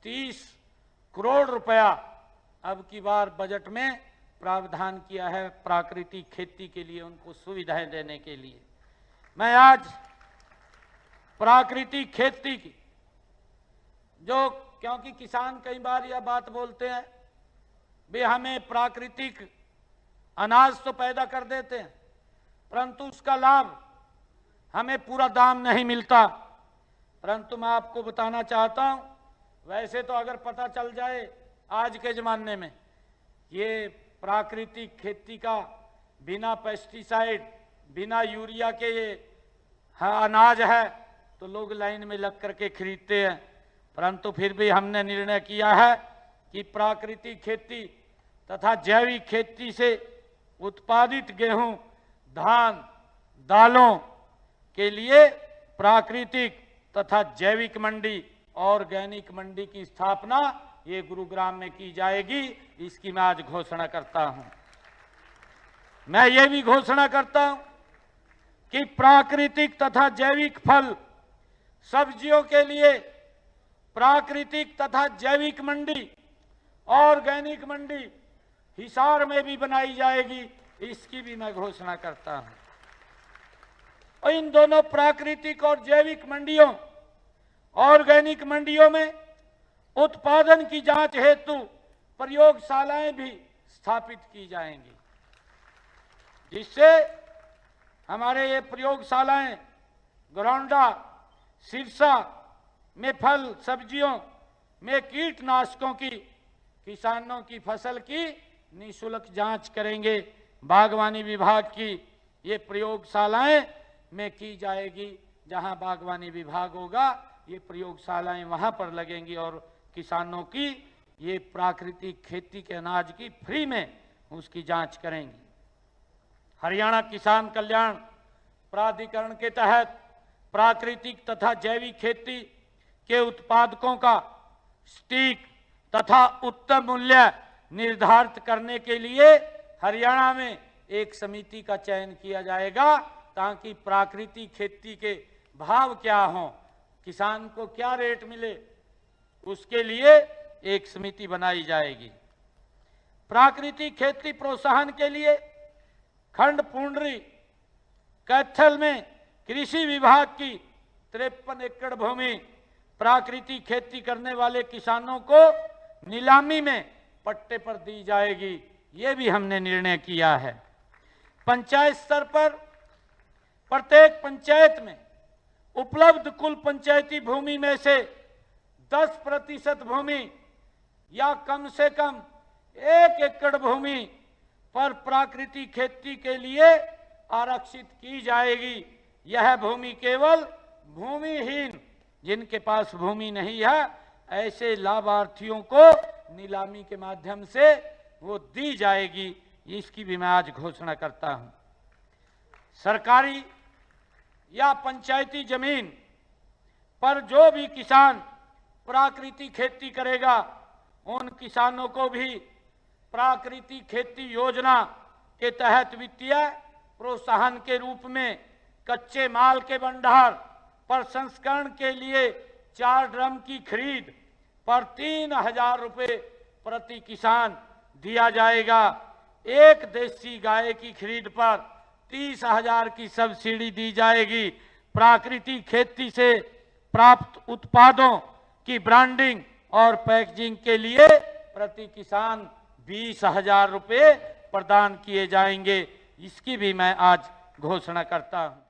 30 करोड़ रुपया अब की बार बजट में प्रावधान किया है प्राकृतिक खेती के लिए, उनको सुविधाएं देने के लिए। मैं आज प्राकृतिक खेती की क्योंकि किसान कई बार यह बात बोलते हैं वे हमें प्राकृतिक अनाज तो पैदा कर देते हैं परंतु उसका लाभ हमें पूरा दाम नहीं मिलता। परंतु मैं आपको बताना चाहता हूं, वैसे तो अगर पता चल जाए आज के ज़माने में ये प्राकृतिक खेती का बिना पेस्टिसाइड बिना यूरिया के ये अनाज है तो लोग लाइन में लग करके खरीदते हैं। परंतु फिर भी हमने निर्णय किया है कि प्राकृतिक खेती तथा जैविक खेती से उत्पादित गेहूं, धान, दालों के लिए प्राकृतिक तथा जैविक मंडी, ऑर्गेनिक मंडी की स्थापना ये गुरुग्राम में की जाएगी। इसकी मैं आज घोषणा करता हूं। मैं ये भी घोषणा करता हूं कि प्राकृतिक तथा जैविक फल सब्जियों के लिए प्राकृतिक तथा जैविक मंडी, ऑर्गेनिक मंडी हिसार में भी बनाई जाएगी। इसकी भी मैं घोषणा करता हूं। और इन दोनों प्राकृतिक और जैविक मंडियों, ऑर्गेनिक मंडियों में उत्पादन की जांच हेतु प्रयोगशालाएं भी स्थापित की जाएंगी, जिससे हमारे ये प्रयोगशालाएं गरौंडा, सिरसा में फल सब्जियों में कीटनाशकों की, किसानों की फसल की निःशुल्क जांच करेंगे। बागवानी विभाग की ये प्रयोगशालाएं में की जाएगी। जहां बागवानी विभाग होगा ये प्रयोगशालाएं वहां पर लगेंगी और किसानों की ये प्राकृतिक खेती के अनाज की फ्री में उसकी जांच करेंगी। हरियाणा किसान कल्याण प्राधिकरण के तहत प्राकृतिक तथा जैविक खेती के उत्पादकों का सटीक तथा उत्तम मूल्य निर्धारित करने के लिए हरियाणा में एक समिति का चयन किया जाएगा, ताकि प्राकृतिक खेती के भाव क्या हों, किसान को क्या रेट मिले, उसके लिए एक समिति बनाई जाएगी। प्राकृतिक खेती प्रोत्साहन के लिए खंड पुंडरी कैथल में कृषि विभाग की 53 एकड़ भूमि प्राकृतिक खेती करने वाले किसानों को नीलामी में पट्टे पर दी जाएगी। ये भी हमने निर्णय किया है। पंचायत स्तर पर प्रत्येक पंचायत में उपलब्ध कुल पंचायती भूमि में से 10% भूमि या कम से कम 1 एकड़ भूमि पर प्राकृतिक खेती के लिए आरक्षित की जाएगी। यह भूमि केवल भूमिहीन, जिनके पास भूमि नहीं है, ऐसे लाभार्थियों को नीलामी के माध्यम से वो दी जाएगी। इसकी भी मैं आज घोषणा करता हूं। सरकारी या पंचायती जमीन पर जो भी किसान प्राकृतिक खेती करेगा उन किसानों को भी प्राकृतिक खेती योजना के तहत वित्तीय प्रोत्साहन के रूप में कच्चे माल के भंडार पर संस्करण के लिए 4 ड्रम की खरीद पर 3000 रुपये प्रति किसान दिया जाएगा। एक देसी गाय की खरीद पर 30,000 की सब्सिडी दी जाएगी। प्राकृतिक खेती से प्राप्त उत्पादों की ब्रांडिंग और पैकेजिंग के लिए प्रति किसान 20,000 रुपये प्रदान किए जाएंगे। इसकी भी मैं आज घोषणा करता हूं।